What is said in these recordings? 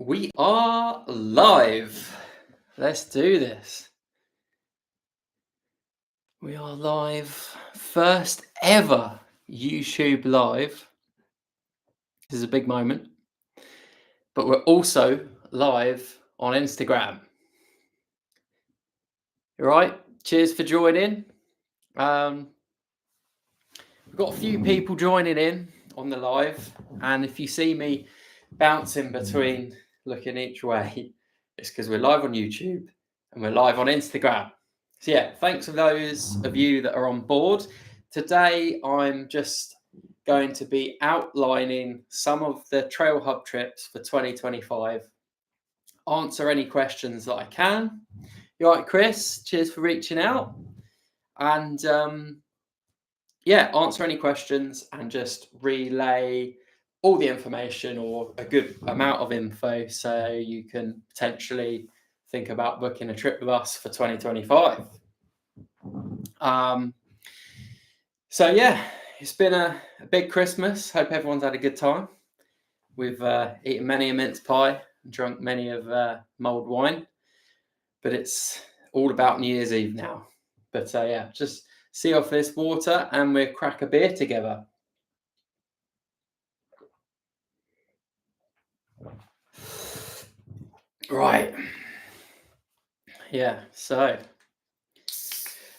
We are live. Let's do this. We are live. First ever YouTube live. This is a big moment. But we're also live on Instagram. All right. Cheers for joining. We've got a few people joining in on the live. And if you see me bouncing between looking each way, it's because we're live on YouTube and we're live on Instagram. So yeah, thanks for those of you that are on board. Today, I'm just going to be outlining some of the Trail Hub trips for 2025. Answer any questions that I can. You all right, Chris? Cheers for reaching out. And yeah, answer any questions and just relay all the information or a good amount of info so you can potentially think about booking a trip with us for 2025. So yeah, it's been a big Christmas. Hope everyone's had a good time. We've eaten many a mince pie and drunk many of mulled wine, but it's all about New Year's Eve now. But yeah, just see off this water and we'll crack a beer together. Right. Yeah, so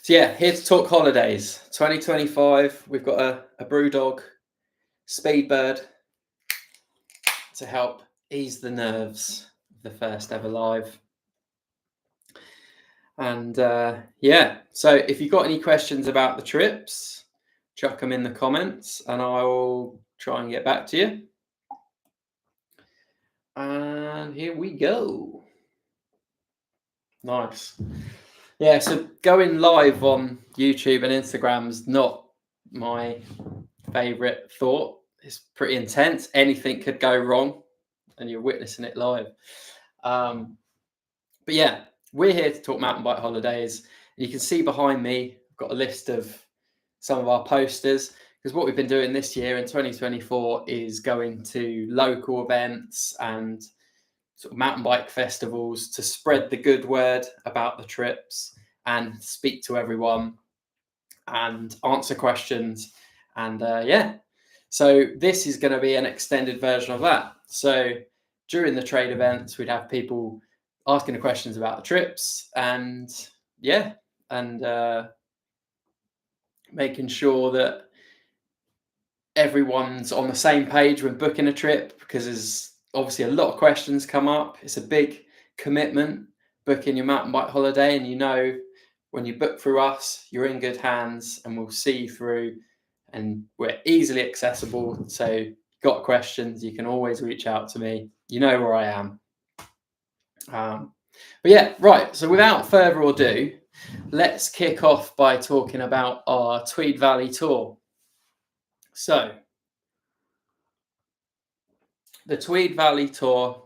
yeah, here to talk holidays. 2025, we've got a Brewdog Speedbird to help ease the nerves of the first ever live. And yeah, so if you've got any questions about the trips, chuck them in the comments and I'll try and get back to you. And here we go. Nice. Yeah, so going live on YouTube and Instagram is not my favorite thought. It's pretty intense. Anything could go wrong and you're witnessing it live. But yeah, we're here to talk mountain bike holidays. You can see behind me, I've got a list of some of our posters, because what we've been doing this year in 2024 is going to local events and sort of mountain bike festivals to spread the good word about the trips and speak to everyone and answer questions. And yeah, so this is going to be an extended version of that. So during the trade events, we'd have people asking the questions about the trips and yeah, and making sure that everyone's on the same page when booking a trip, because there's obviously a lot of questions come up. It's a big commitment booking your mountain bike holiday, and you know when you book through us, you're in good hands and we'll see you through, and we're easily accessible. So got questions, you can always reach out to me. You know where I am. But yeah, right. So without further ado, let's kick off by talking about our Tweed Valley tour. So the Tweed Valley tour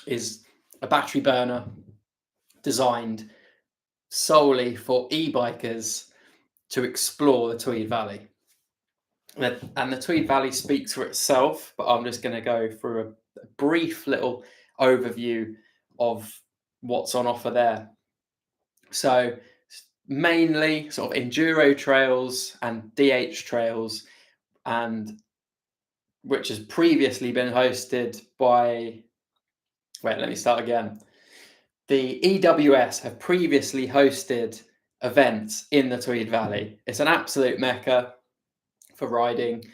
is a battery burner designed solely for e-bikers to explore the Tweed Valley. And the Tweed Valley speaks for itself, but I'm just going to go through a brief little overview of what's on offer there. So mainly sort of enduro trails and DH trails, and which has previously been hosted by, let me start again. The EWS have previously hosted events in the Tweed Valley. It's an absolute mecca for riding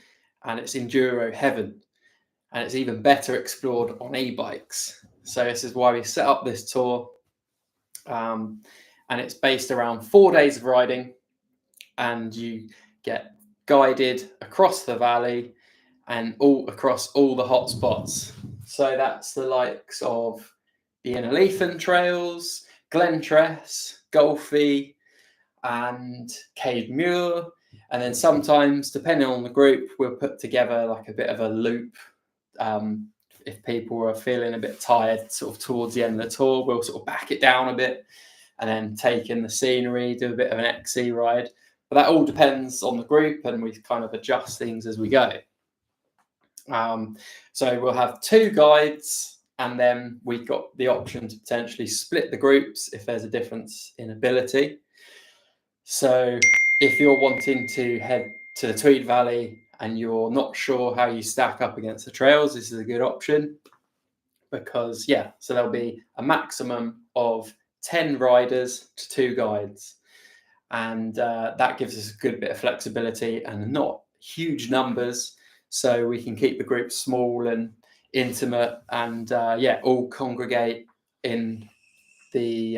and it's enduro heaven, and it's even better explored on e-bikes. So this is why we set up this tour, and it's based around 4 days of riding, and you get guided across the valley and all across all the hot spots. So that's the likes of the Innerleithen trails, Glentress, Golfy, and Cade Muir. And then sometimes, depending on the group, we'll put together like a bit of a loop. If people are feeling a bit tired sort of towards the end of the tour, we'll sort of back it down a bit and then take in the scenery, do a bit of an XC ride. But that all depends on the group, and we kind of adjust things as we go. So we'll have 2 guides and then we've got the option to potentially split the groups if there's a difference in ability. So if you're wanting to head to the Tweed Valley and you're not sure how you stack up against the trails, this is a good option, because so there'll be a maximum of 10 riders to 2 guides, and that gives us a good bit of flexibility and not huge numbers, so we can keep the group small and intimate, and all congregate in the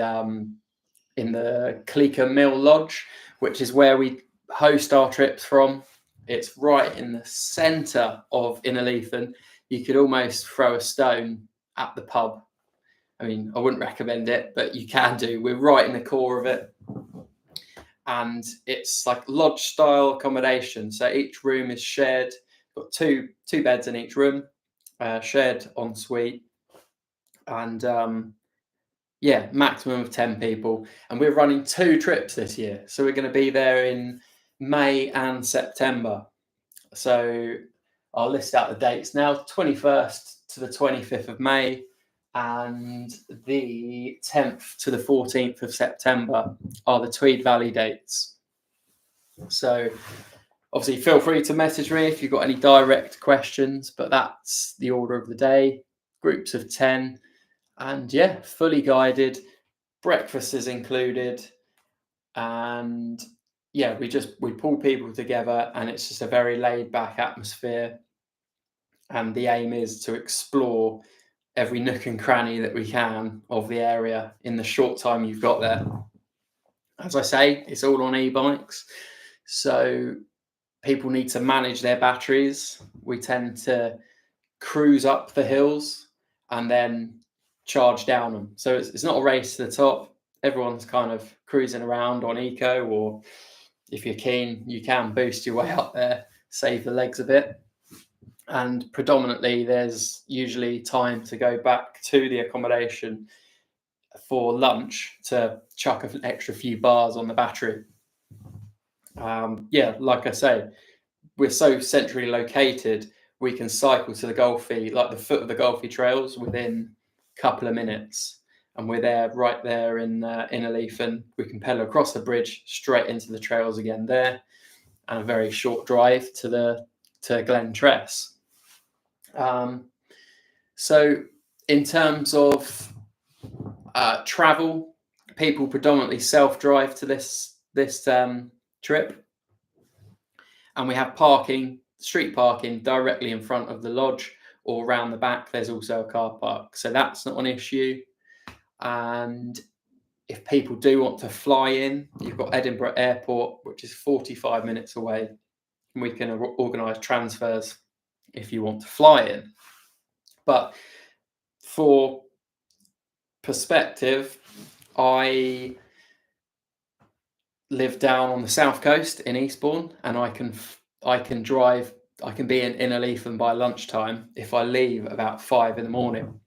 Cleaker Mill Lodge, which is where we host our trips from. It's right in the centre of Innerleithen. You could almost throw a stone at the pub. I mean, I wouldn't recommend it, but you can do. We're right in the core of it. And it's like lodge style accommodation. So each room is shared. Got two beds in each room, shared ensuite. And maximum of 10 people. And we're running 2 trips this year. So we're going to be there in May and September. So I'll list out the dates now. 21st to the 25th of May and the 10th to the 14th of September are the Tweed Valley dates. So obviously feel free to message me if you've got any direct questions, but that's the order of the day. Groups of 10 and fully guided, breakfast is included, and we pull people together, and it's just a very laid back atmosphere, and the aim is to explore every nook and cranny that we can of the area in the short time you've got there. As I say, it's all on e-bikes, so people need to manage their batteries. We tend to cruise up the hills and then charge down them, so it's not a race to the top. Everyone's kind of cruising around on eco, or if you're keen, you can boost your way up there, save the legs a bit. And predominantly there's usually time to go back to the accommodation for lunch to chuck an extra few bars on the battery. Like I say, we're so centrally located, we can cycle to the Golfy, like the foot of the Golfy trails, within a couple of minutes, and we're there, right there in Innerleithen. We can pedal across the bridge straight into the trails again there, and a very short drive to Glen Tress. So in terms of travel, people predominantly self-drive to this trip, and we have street parking directly in front of the lodge, or around the back there's also a car park, so that's not an issue. And if people do want to fly in, you've got Edinburgh Airport, which is 45 minutes away, and we can organise transfers if you want to fly in. But for perspective, I live down on the south coast in Eastbourne, and I can be in Innerleithen by lunchtime if I leave about 5 in the morning.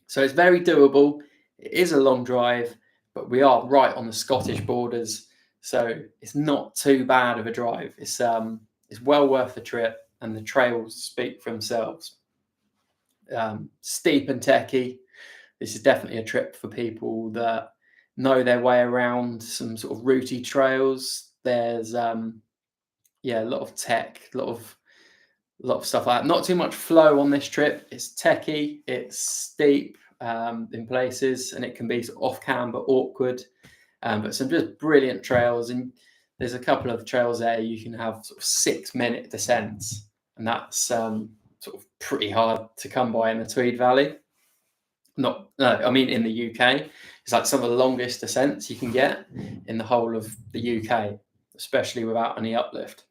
So it's very doable. It is a long drive, but we are right on the Scottish borders, so it's not too bad of a drive. It's well worth the trip, and the trails speak for themselves. Steep and techy. This is definitely a trip for people that know their way around some sort of rooty trails. There's a lot of tech, a lot of stuff like that. Not too much flow on this trip. It's techy, it's steep in places, and it can be sort of off camber, awkward, but some just brilliant trails. And there's a couple of trails there you can have sort of 6-minute descents, and that's sort of pretty hard to come by in the Tweed Valley. In the UK, it's like some of the longest descents you can get in the whole of the UK, especially without any uplift.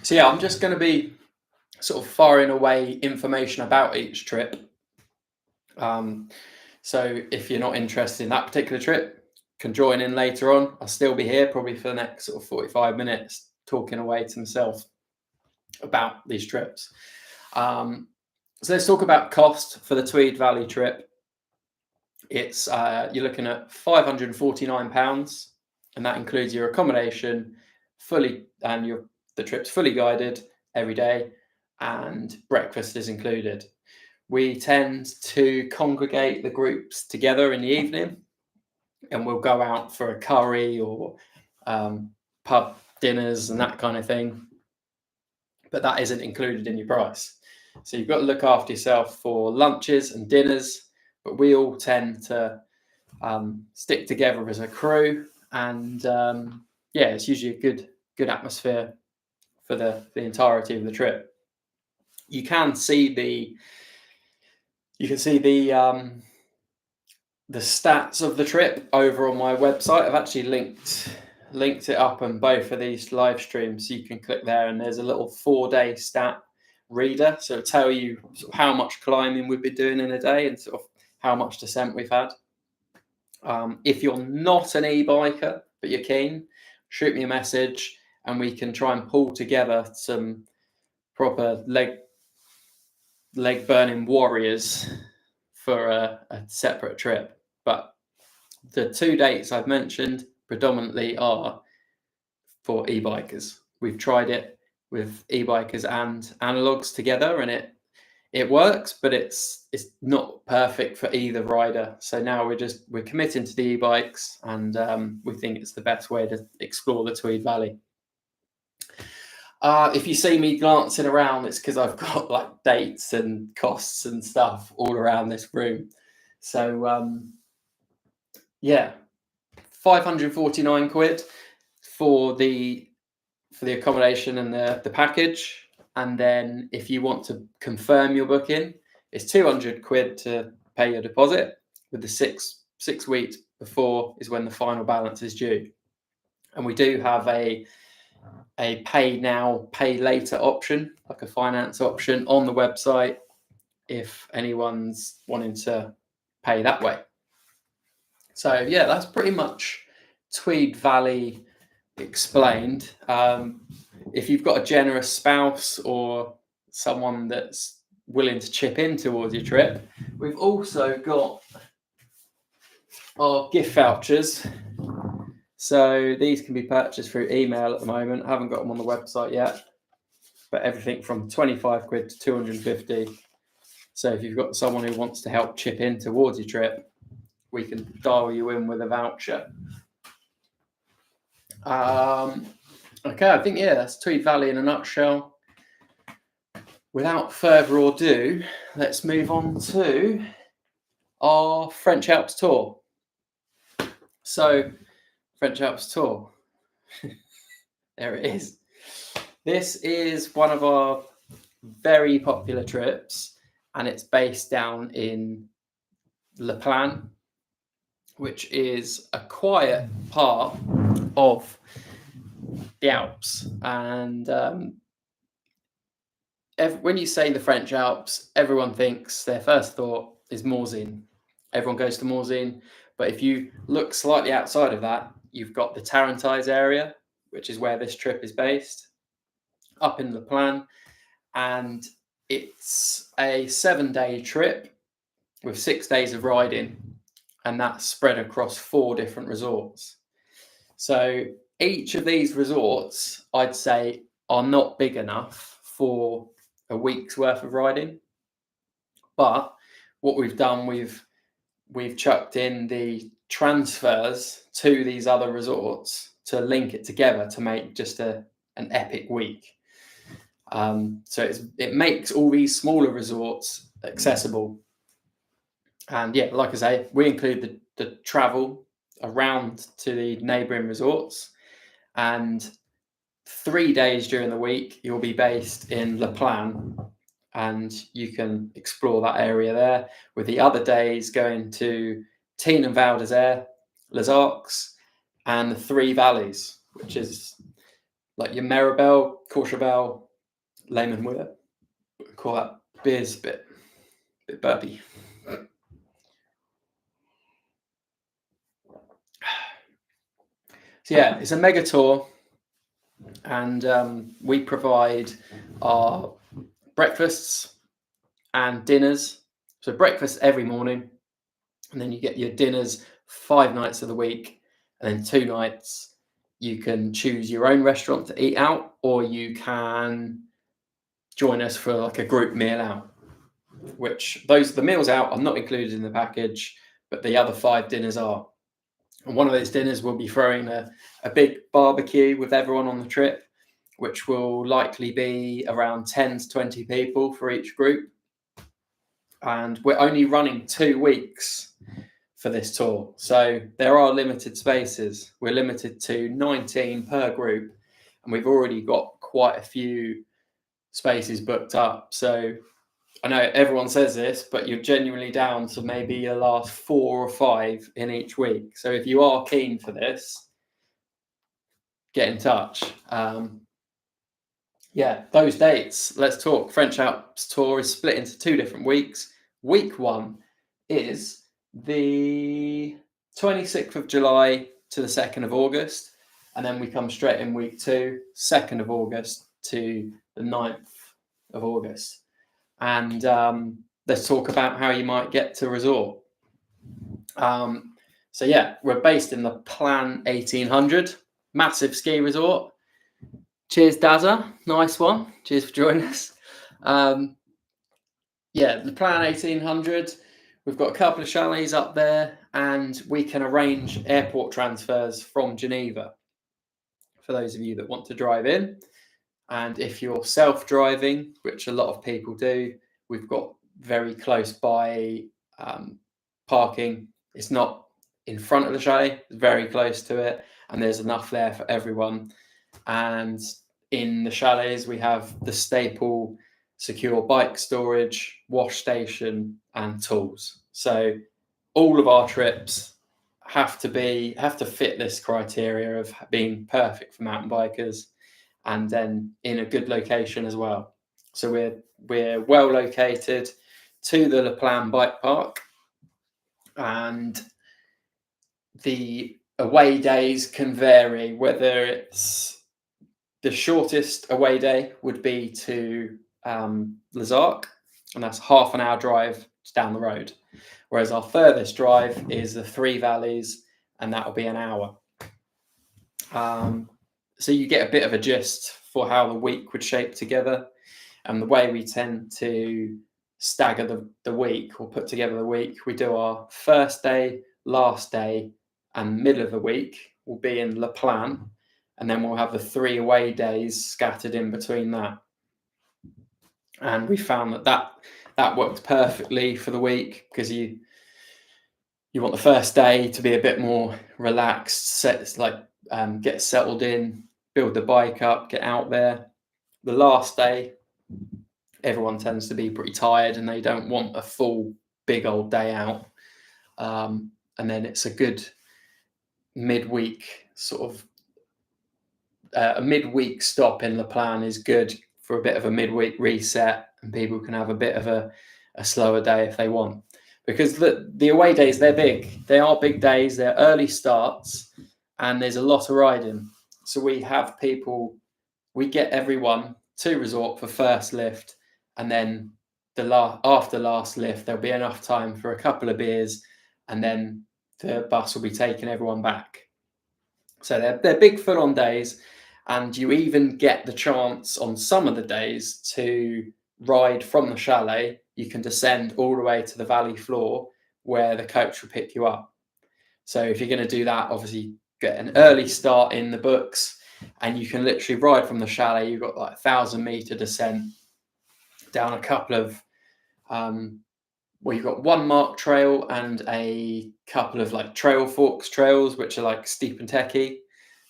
So I'm just going to be sort of firing away information about each trip. So if you're not interested in that particular trip, can join in later on. I'll still be here probably for the next sort of 45 minutes talking away to myself about these trips. So let's talk about cost for the Tweed Valley trip. It's you're looking at £549, and that includes your accommodation the trip's fully guided, every day, and breakfast is included. We tend to congregate the groups together in the evening, and we'll go out for a curry or pub dinners and that kind of thing. But that isn't included in your price. So you've got to look after yourself for lunches and dinners. But we all tend to stick together as a crew, and it's usually a good atmosphere for the entirety of the trip. You can see the stats of the trip over on my website. I've actually linked it up on both of these live streams, so you can click there, and there's a little 4-day stat reader, so it'll tell you sort of how much climbing we've been doing in a day and sort of how much descent we've had. If you're not an e-biker but you're keen, shoot me a message and we can try and pull together some proper leg burning warriors for a separate trip. But the 2 dates I've mentioned predominantly are for e-bikers. We've tried it with e-bikers and analogs together, and it works, but it's not perfect for either rider. So now we're committing to the e-bikes, and we think it's the best way to explore the Tweed Valley. If you see me glancing around, it's because I've got like dates and costs and stuff all around this room. So 549 quid for the accommodation and the package. And then if you want to confirm your booking, it's 200 quid to pay your deposit, with the six weeks before is when the final balance is due. And we do have a pay now, pay later option, like a finance option on the website, if anyone's wanting to pay that way. So yeah, that's pretty much Tweed Valley explained. If you've got a generous spouse or someone that's willing to chip in towards your trip, we've also got our gift vouchers. So these can be purchased through email at the moment. I haven't got them on the website yet, but everything from 25 quid to 250. So if you've got someone who wants to help chip in towards your trip, we can dial you in with a voucher. Okay, I think, that's Tweed Valley in a nutshell. Without further ado, let's move on to our French Alps Tour. So, French Alps Tour. There it is. This is one of our very popular trips, and it's based down in Le Plan, which is a quiet part of the Alps. And when you say the French Alps, everyone thinks their first thought is Morzine. Everyone goes to Morzine, but if you look slightly outside of that, you've got the Tarentaise area, which is where this trip is based, up in Le Plan, and it's a 7-day trip with 6 days of riding, and that's spread across 4 different resorts. So each of these resorts, I'd say, are not big enough for a week's worth of riding. But what we've done, we've chucked in the transfers to these other resorts to link it together to make just an epic week. So it makes all these smaller resorts accessible. And yeah, like I say, we include the travel around to the neighbouring resorts, and 3 days during the week you'll be based in Le Plan, and you can explore that area there, with the other days going to Tignes and Val d'Isère, Les Arcs, and the 3 Valleys, which is like your Maribel, Courchevel, Lehmann-Willer. Call that beer's a bit burpy. So yeah, it's a mega tour, and we provide our breakfasts and dinners. So breakfast every morning, and then you get your dinners 5 nights of the week, and then 2 nights you can choose your own restaurant to eat out, or you can join us for like a group meal out, which the meals out are not included in the package, but the other 5 dinners are. And one of those dinners will be throwing a big barbecue with everyone on the trip, which will likely be around 10 to 20 people for each group. And we're only running 2 weeks for this tour, so there are limited spaces. We're limited to 19 per group, and we've already got quite a few spaces booked up. So I know everyone says this, but you're genuinely down to maybe your last 4 or 5 in each week. So if you are keen for this, get in touch. Yeah, those dates. Let's talk. French Alps Tour is split into 2 different weeks. Week 1 is the 26th of July to the 2nd of August. And then we come straight in week 2, 2nd of August to the 9th of August. And let's talk about how you might get to resort. So yeah, we're based in the Plan 1800, massive ski resort. Cheers, Dazza. Nice one. Cheers for joining us. Yeah, the Plan 1800. We've got a couple of chalets up there, and we can arrange airport transfers from Geneva for those of you that want to drive in. And if you're self-driving, which a lot of people do, we've got very close by parking. It's not in front of the chalet, it's very close to it, and there's enough there for everyone. And in the chalets, we have the staple secure bike storage, wash station, and tools. So all of our trips have to fit this criteria of being perfect for mountain bikers, and then in a good location as well. So we're well located to the Le Plan bike park, and the away days can vary. Whether it's the shortest away day would be to Les Arcs, and that's half an hour drive down the road. Whereas our furthest drive is the Three Valleys, and that will be an hour. So you get a bit of a gist for how the week would shape together. And the way we tend to stagger the week, or put together the week, we do our first day, last day, and middle of the week will be in Le Plan. And then we'll have the 3 away days scattered in between that. And we found that worked perfectly for the week, because you want the first day to be a bit more relaxed, get settled in, build the bike up, get out there. The last day, everyone tends to be pretty tired and they don't want a full big old day out. And then it's a good midweek a midweek stop in Le Plan is good for a bit of a midweek reset, and people can have a bit of a slower day if they want. Because the away days, they're big. They are big days. They're early starts, and there's a lot of riding. So we get everyone to resort for first lift, and then after last lift, there'll be enough time for a couple of beers, and then the bus will be taking everyone back. So they're big full-on days, and you even get the chance on some of the days to ride from the chalet. You can descend all the way to the valley floor where the coach will pick you up. So if you're going to do that, obviously get an early start in the books, and you can literally ride from the chalet. You've got like 1,000-meter descent down a couple of you've got one marked trail and a couple of like trail forks trails, which are like steep and techy.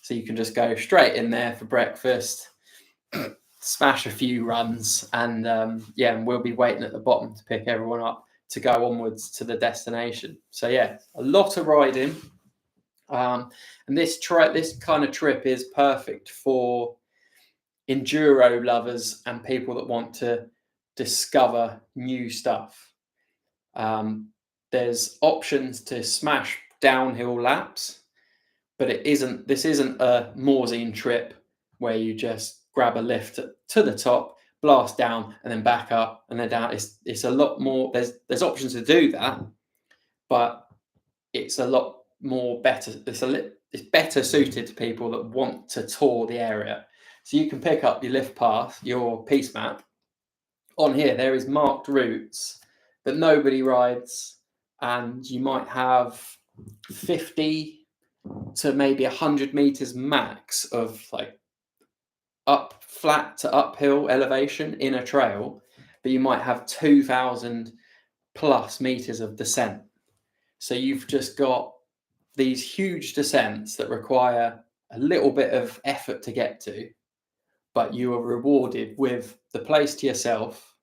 So you can just go straight in there for breakfast, smash a few runs, and and we'll be waiting at the bottom to pick everyone up to go onwards to the destination. So yeah, a lot of riding. And this kind of trip is perfect for enduro lovers and people that want to discover new stuff. There's options to smash downhill laps, but this isn't a Morzine trip where you just grab a lift to the top, blast down, and then back up and then down. It's a lot more. There's options to do that, but it's a lot more better. It's better suited to people that want to tour the area. So you can pick up your lift path, your piece map, on here there is marked routes that nobody rides, and you might have 50 to maybe 100 meters max of like up flat to uphill elevation in a trail, but you might have 2,000 plus meters of descent. So you've just got these huge descents that require a little bit of effort to get to, but you are rewarded with the place to yourself,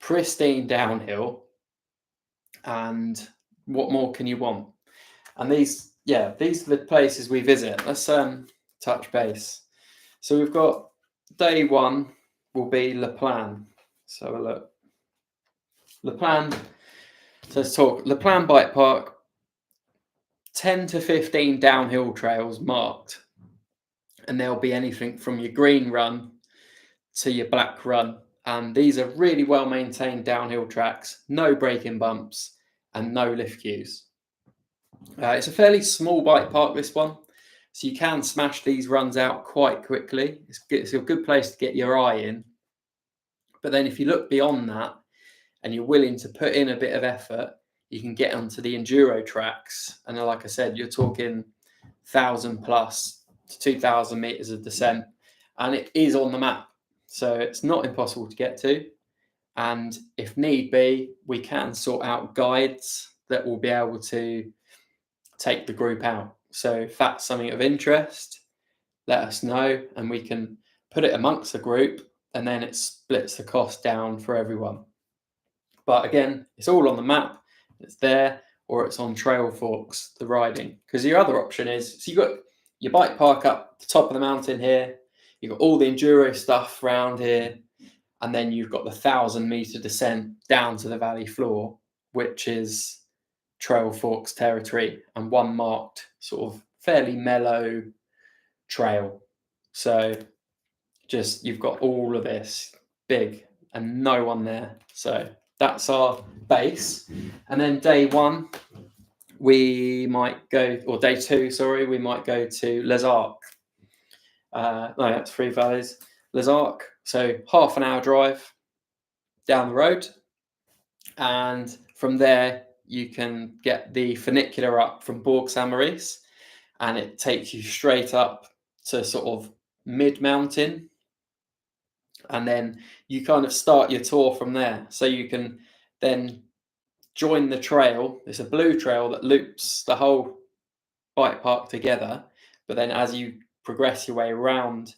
pristine downhill, and what more can you want? And these are the places we visit. Let's touch base. So we've got day one will be Le Plan. So look, Le Plan. So let's talk Le Plan Bike Park. 10 to 15 downhill trails marked, and there'll be anything from your green run to your black run. And these are really well maintained downhill tracks, no braking bumps and no lift queues. It's a fairly small bike park, this one, so you can smash these runs out quite quickly. It's a good place to get your eye in. But then if you look beyond that and you're willing to put in a bit of effort, you can get onto the enduro tracks. And like I said, you're talking 1,000 plus to 2,000 meters of descent, and it is on the map. So it's not impossible to get to. And if need be, we can sort out guides that will be able to take the group out. So if that's something of interest, let us know and we can put it amongst the group, and then it splits the cost down for everyone. But again, it's all on the map. It's there, or it's on Trail Forks, the riding. Because your other option is, so you've got your bike park up the top of the mountain here, you've got all the enduro stuff around here, and then you've got the 1,000-meter descent down to the valley floor, which is Trail Forks territory, and one marked sort of fairly mellow trail. So just you've got all of this big and no one there. So that's our base. And then day one, we might go, or day two, sorry, we might go to Les Arcs. No, that's Tweed Valleys. Les Arcs. So half an hour drive down the road. And from there, you can get the funicular up from Bourg Saint-Maurice, and it takes you straight up to sort of mid-mountain. And then you kind of start your tour from there. So you can then join the trail. It's a blue trail that loops the whole bike park together. But then as you progress your way around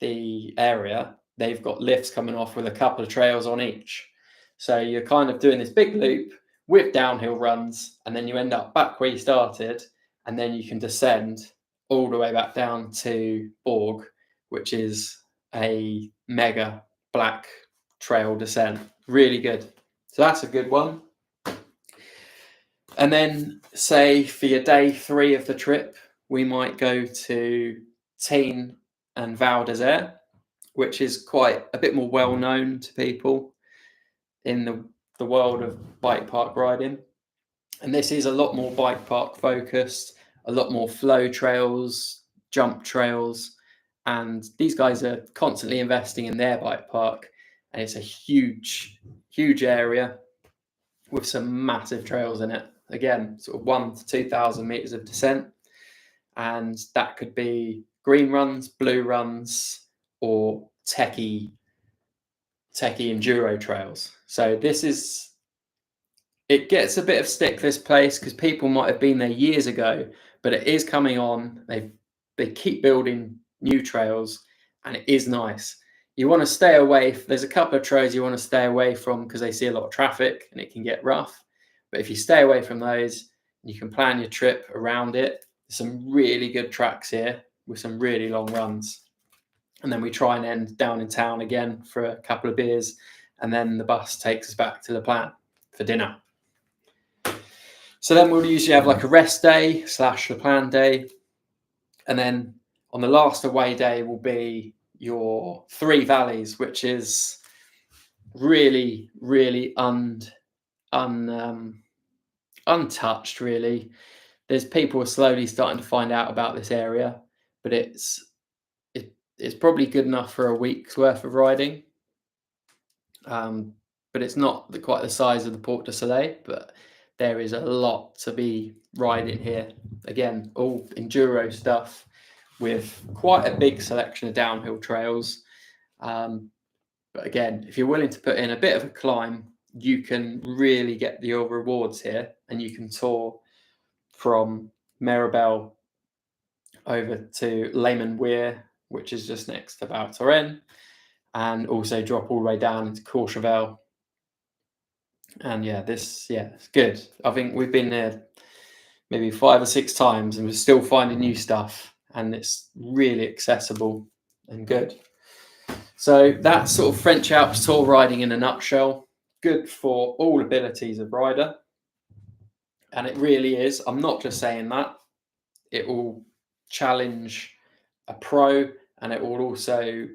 the area, they've got lifts coming off with a couple of trails on each. So you're kind of doing this big loop with downhill runs, and then you end up back where you started, and then you can descend all the way back down to Bourg, which is a mega black trail descent. Really good. So that's a good one. And then say for your day three of the trip, we might go to Tignes and Val d'Isère, which is quite a bit more well known to people in the world of bike park riding. And this is a lot more bike park focused, a lot more flow trails, jump trails. And these guys are constantly investing in their bike park. And it's a huge, huge area with some massive trails in it. Again, sort of 1,000 to 2,000 meters of descent. And that could be green runs, blue runs, or techie enduro trails. So it gets a bit of stick, this place, because people might have been there years ago, but it is coming on. They keep building new trails, and it is nice. You want to stay away. There's a couple of trails you want to stay away from because they see a lot of traffic and it can get rough. But if you stay away from those, you can plan your trip around it. There's some really good tracks here with some really long runs. And then we try and end down in town again for a couple of beers, and then the bus takes us back to Le Plan for dinner. So then we'll usually have like a rest day / Le Plan day. And then on the last away day will be your Three Valleys, which is really, really untouched, really. There's people are slowly starting to find out about this area, but it's probably good enough for a week's worth of riding. but it's not quite the size of the Porte du Soleil, but there is a lot to be riding here. Again, all enduro stuff with quite a big selection of downhill trails. But again, if you're willing to put in a bit of a climb, you can really get your rewards here, and you can tour from Maribel over to Weir, which is just next to Val Thorens, and also drop all the way down into Courchevel. And it's good. I think we've been there maybe 5 or 6 times, and we're still finding new stuff, and it's really accessible and good. So that's sort of French Alps Tour riding in a nutshell. Good for all abilities of rider. And it really is. I'm not just saying that. It will challenge a pro, and it will also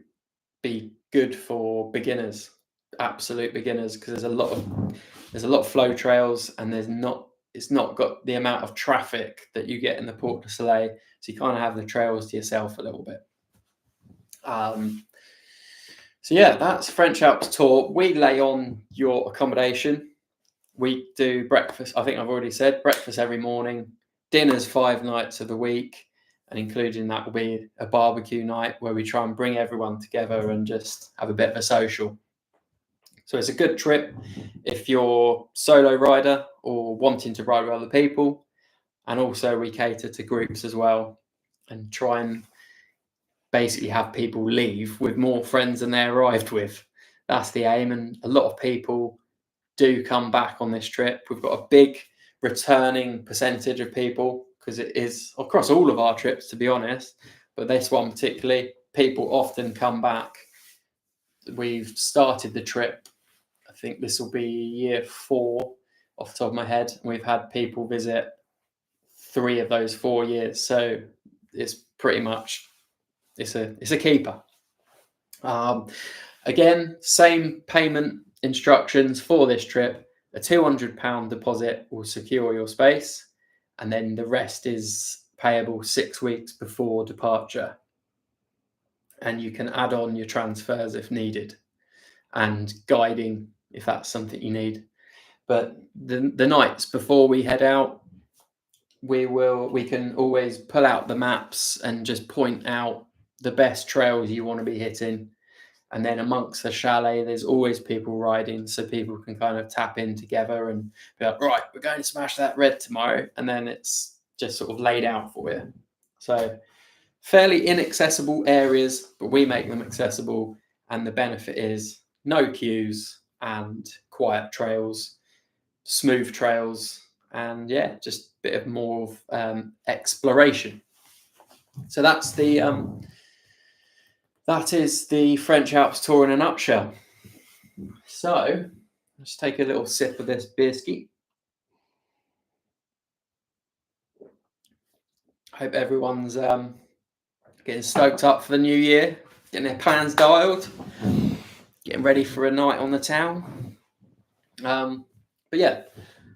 be good for beginners, absolute beginners, because there's a lot of flow trails, and it's not got the amount of traffic that you get in the Porte du Soleil. So you kind of have the trails to yourself a little bit. That's French Alps Tour. We lay on your accommodation. We do breakfast. I think I've already said breakfast every morning, dinners 5 nights of the week, and including that will be a barbecue night where we try and bring everyone together and just have a bit of a social. So it's a good trip if you're solo rider or wanting to ride with other people. And also we cater to groups as well, and try and basically have people leave with more friends than they arrived with. That's the aim. And a lot of people do come back on this trip. We've got a big returning percentage of people, because it is across all of our trips, to be honest, but this one particularly, people often come back. We've started the trip, I think this will be year 4 off the top of my head, and we've had people visit 3 of those 4 years. So it's pretty much, it's a keeper. Again, same payment instructions for this trip. A £200 deposit will secure your space, and then the rest is payable 6 weeks before departure. And you can add on your transfers if needed, and guiding if that's something you need. But the nights before we head out, we can always pull out the maps and just point out the best trails you want to be hitting. And then amongst the chalet, there's always people riding, so people can kind of tap in together and be like, right, we're going to smash that red tomorrow. And then it's just sort of laid out for you. So fairly inaccessible areas, but we make them accessible. And the benefit is no queues and quiet trails, smooth trails, and just a bit of more exploration. So that is the French Alps Tour in a nutshell. So let's take a little sip of this beerski. Hope everyone's getting stoked up for the new year, getting their plans dialed, getting ready for a night on the town.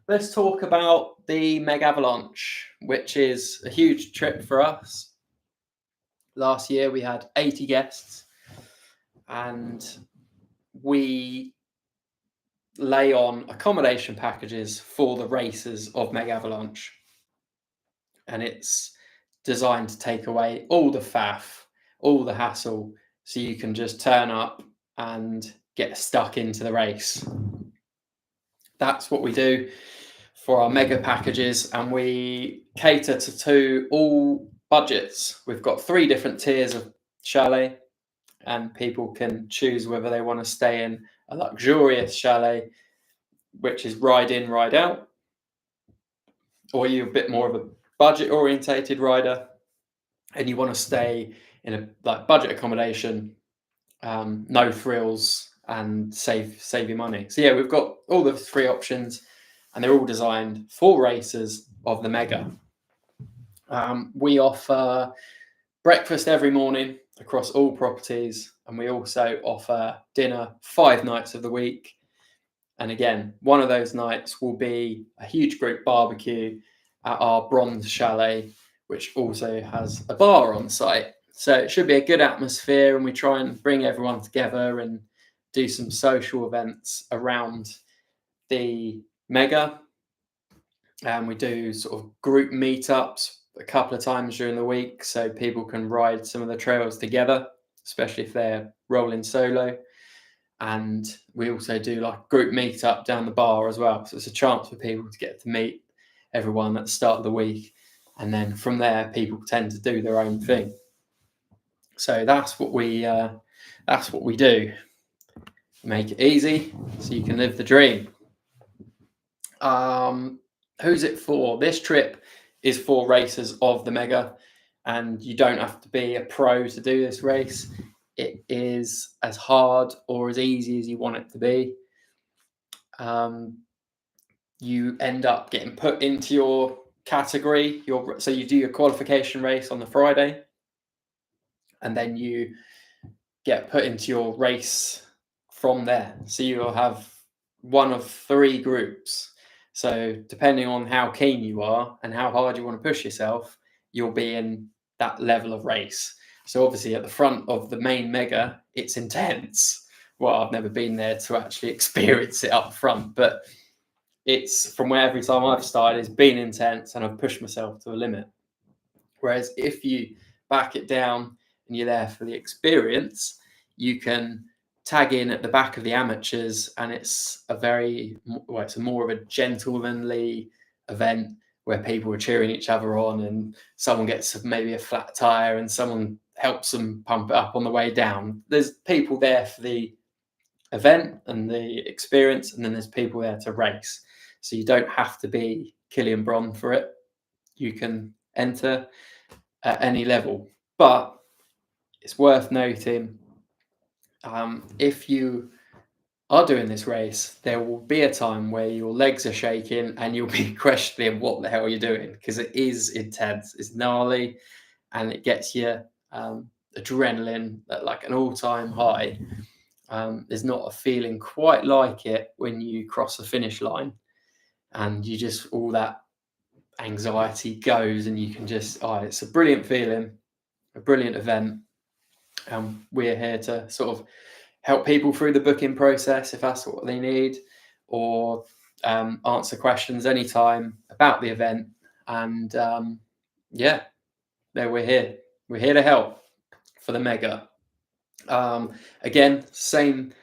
Let's talk about the Megavalanche, which is a huge trip for us. Last year we had 80 guests, and we lay on accommodation packages for the races of Megavalanche, and it's designed to take away all the faff, all the hassle, so you can just turn up and get stuck into the race. That's what we do for our mega packages, and we cater to all budgets. We've got 3 different tiers of chalet, and people can choose whether they want to stay in a luxurious chalet, which is ride in, ride out, or you're a bit more of a budget orientated rider and you want to stay in a budget accommodation, no frills, and save your money. So we've got all the 3 options, and they're all designed for racers of the Mega. We offer breakfast every morning across all properties, and we also offer dinner 5 nights of the week. And again, one of those nights will be a huge group barbecue at our Bronze Chalet, which also has a bar on site. So it should be a good atmosphere, and we try and bring everyone together and do some social events around the mega. And we do sort of group meetups a couple of times during the week so people can ride some of the trails together, especially if they're rolling solo. And we also do like group meetup down the bar as well. So it's a chance for people to get to meet everyone at the start of the week. And then from there, people tend to do their own thing. So that's what we do. Make it easy so you can live the dream. Who's it for? This trip is for racers of the mega, and you don't have to be a pro to do this race. It is as hard or as easy as you want it to be. You end up getting put into your category. So you do your qualification race on the Friday, and then you get put into your race from there. So you'll have one of 3 groups. So depending on how keen you are and how hard you want to push yourself, you'll be in that level of race. So obviously at the front of the main mega, it's intense. Well, I've never been there to actually experience it up front, but it's from where every time I've started, it's been intense and I've pushed myself to the limit. Whereas if you back it down and you're there for the experience, you can tag in at the back of the amateurs, and it's it's more of a gentlemanly event where people are cheering each other on, and someone gets maybe a flat tire and someone helps them pump it up on the way down. There's people there for the event and the experience, and then there's people there to race. So you don't have to be Killian Bron for it. You can enter at any level, but it's worth noting, if you are doing this race, there will be a time where your legs are shaking and you'll be questioning what the hell you're doing, because it is intense, it's gnarly, and it gets you adrenaline at like an all-time high. There's not a feeling quite like it when you cross the finish line, and you just, all that anxiety goes, and you can just, it's a brilliant feeling, a brilliant event. And we're here to sort of help people through the booking process if that's what they need, or answer questions anytime about the event. And there we're here to help for the mega. Again, same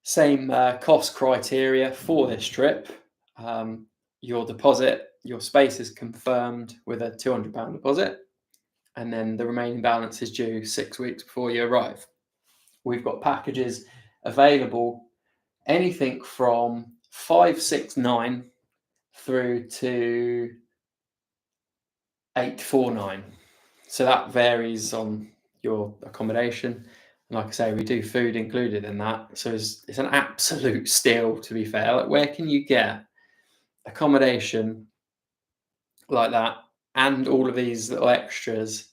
cost criteria for this trip. Your deposit, your space is confirmed with a £200 deposit, and then the remaining balance is due 6 weeks before you arrive. We've got packages available, anything from 569 through to 849. So that varies on your accommodation. And like I say, we do food included in that. So it's an absolute steal, to be fair. Like, where can you get accommodation like that and all of these little extras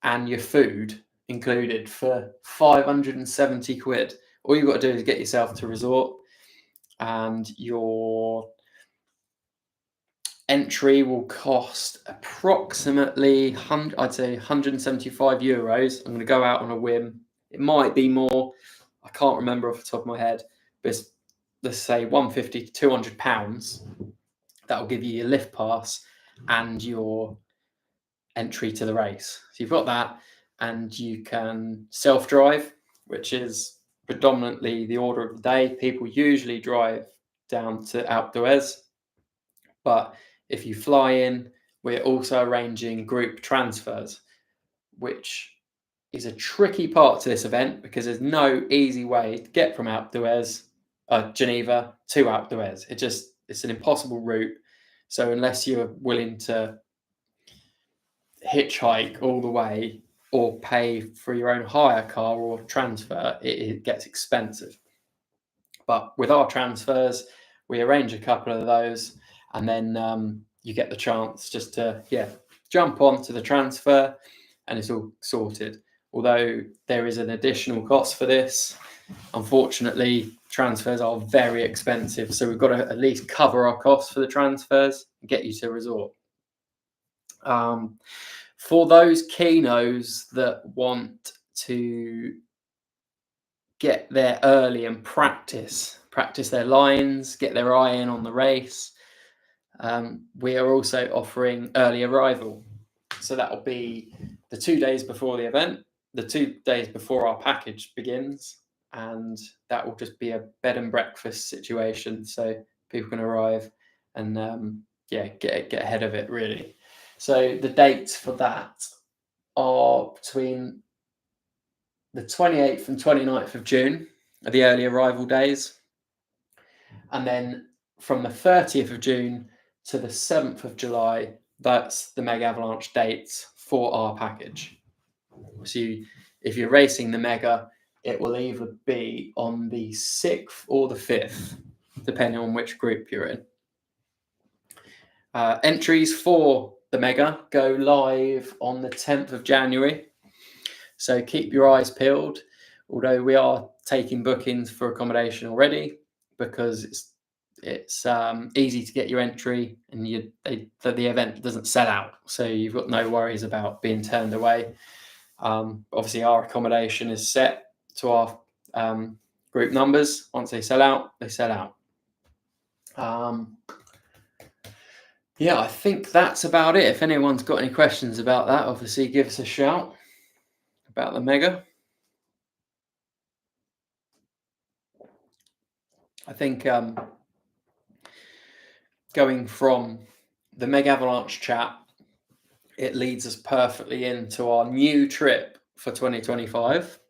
and your food included for 570 quid? All you've got to do is get yourself to resort, and your entry will cost approximately, I'd say, 175 euros. I'm going to go out on a whim. It might be more. I can't remember off the top of my head, but let's say 150 to 200 pounds. That will give you your lift pass and your entry to the race. So you've got that, and you can self-drive, which is predominantly the order of the day. People usually drive down to Alps Tour, but if you fly in, we're also arranging group transfers, which is a tricky part to this event because there's no easy way to get from Alps Tour, Geneva to Alps Tour. It's an impossible route. So unless you're willing to hitchhike all the way or pay for your own hire car or transfer, it gets expensive. But with our transfers, we arrange a couple of those, and then you get the chance just to jump onto the transfer, and it's all sorted. Although there is an additional cost for this, unfortunately, transfers are very expensive. So we've got to at least cover our costs for the transfers and get you to resort. For those keenos that want to get there early and practice their lines, get their eye in on the race. We are also offering early arrival. So that will be the 2 days before the event, the 2 days before our package begins. And that will just be a bed and breakfast situation. So people can arrive and get ahead of it, really. So the dates for that are between the 28th and 29th of June are the early arrival days. And then from the 30th of June to the 7th of July, that's the Megavalanche dates for our package. So if you're racing the Mega, it will either be on the 6th or the 5th, depending on which group you're in. Entries for the Mega go live on the 10th of January. So keep your eyes peeled, although we are taking bookings for accommodation already, because it's easy to get your entry, and the event doesn't sell out, so you've got no worries about being turned away. Obviously, our accommodation is set to our group numbers. Once they sell out, they sell out. Yeah, I think that's about it. If anyone's got any questions about that, obviously give us a shout about the Mega. I think going from the Megavalanche chat, it leads us perfectly into our new trip for 2025,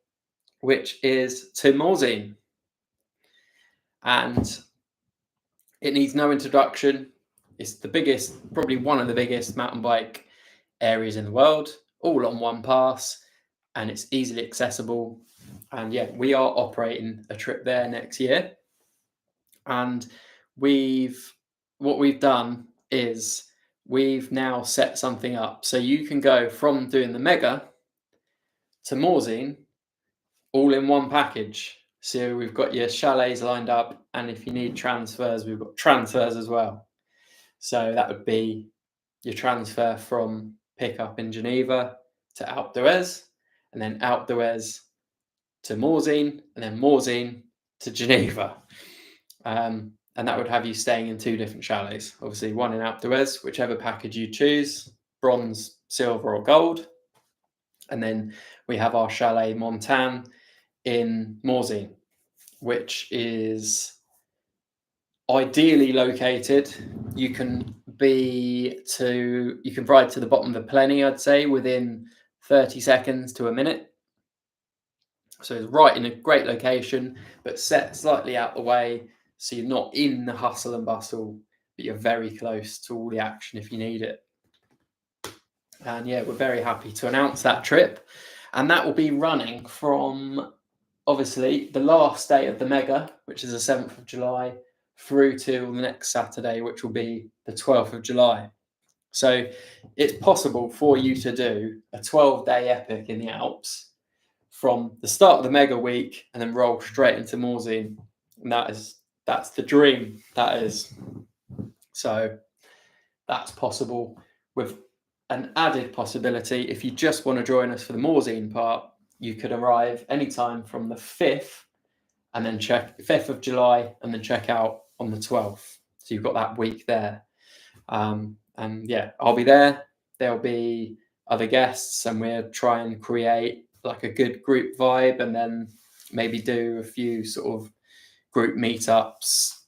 which is to Morzine. And it needs no introduction. It's the biggest, probably one of the biggest mountain bike areas in the world, all on one pass, and it's easily accessible. And yeah, we are operating a trip there next year. And what we've done is we've now set something up so you can go from doing the Mega to Morzine all in one package. So we've got your chalets lined up, and if you need transfers, we've got transfers as well. So that would be your transfer from pickup in Geneva to Alpe d'Huez, and then Alpe d'Huez to Morzine, and then Morzine to Geneva. And that would have you staying in 2 different chalets. Obviously, one in Alpe d'Huez, whichever package you choose, bronze, silver, or gold. And then we have our chalet Montane in Morzine, which is ideally located. You can ride to the bottom of the Plenny, I'd say, within 30 seconds to a minute. So it's right in a great location, but set slightly out the way, so you're not in the hustle and bustle, but you're very close to all the action if you need it. And yeah, we're very happy to announce that trip. And that will be running from, obviously, the last day of the Mega, which is the 7th of July, through to the next Saturday, which will be the 12th of July. So it's possible for you to do a 12-day epic in the Alps from the start of the Mega week and then roll straight into Morzine. And that's the dream, that is. So that's possible, with an added possibility. If you just want to join us for the Morzine part, you could arrive anytime from the 5th and then 5th of July and then check out on the 12th. So you've got that week there. And yeah, I'll be there. There'll be other guests, and we'll try and create like a good group vibe, and then maybe do a few sort of group meetups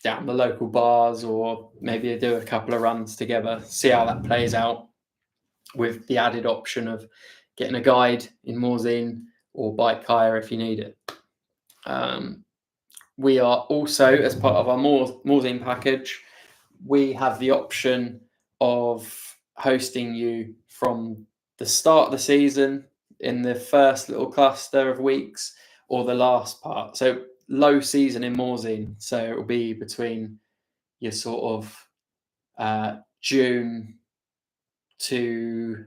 down the local bars, or maybe do a couple of runs together, see how that plays out, with the added option of getting a guide in Morzine or bike hire if you need it. We are also, as part of our Morzine package, we have the option of hosting you from the start of the season in the first little cluster of weeks, or the last part. So low season in Morzine. So it will be between your sort of June to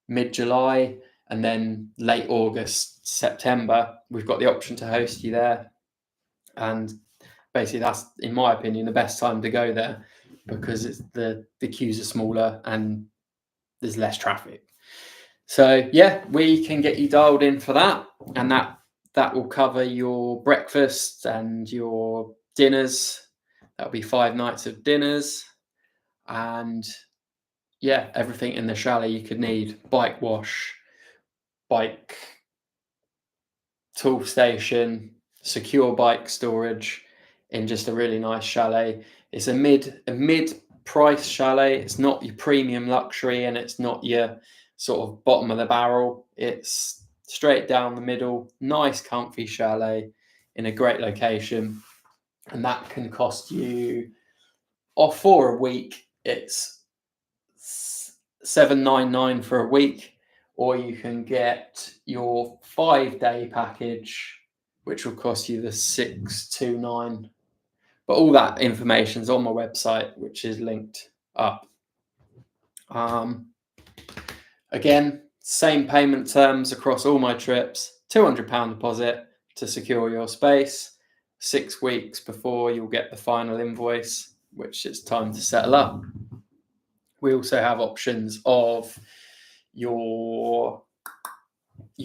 mid-July, and then late August, September. We've got the option to host you there. And basically that's, in my opinion, the best time to go there, because it's the queues are smaller and there's less traffic. So yeah, we can get you dialed in for that, and that will cover your breakfast and your dinners. That'll be 5 nights of dinners, and yeah, everything in the chalet you could need: bike wash, bike tool station, secure bike storage in just a really nice chalet. It's a mid price chalet. It's not your premium luxury, and it's not your sort of bottom of the barrel. It's straight down the middle, nice comfy chalet in a great location, and that can cost you, off for a week, it's $799 for a week, or you can get your 5-day package, which will cost you the $629. But all that information is on my website, which is linked up. Again, same payment terms across all my trips: £200 deposit to secure your space. 6 weeks before you'll get the final invoice, which it's time to settle up. We also have options of you've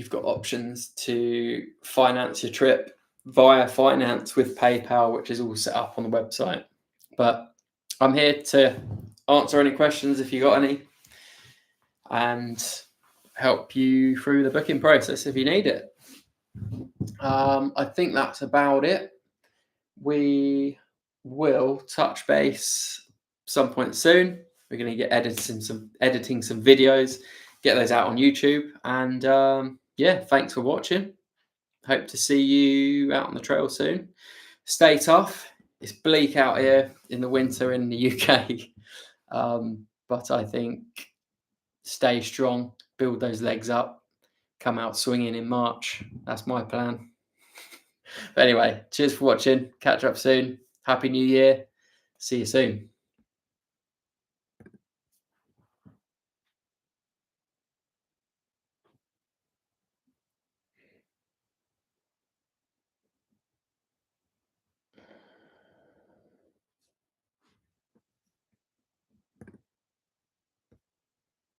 got options to finance your trip via finance with PayPal, which is all set up on the website. But I'm here to answer any questions if you got any, and help you through the booking process if you need it. I think that's about it. We will touch base some point soon. We're going to get editing some videos, get those out on YouTube, and yeah, thanks for watching. Hope to see you out on the trail soon. Stay tough. It's bleak out here in the winter in the UK, but I think stay strong, build those legs up, come out swinging in March. That's my plan. But anyway, cheers for watching. Catch up soon. Happy New Year. See you soon.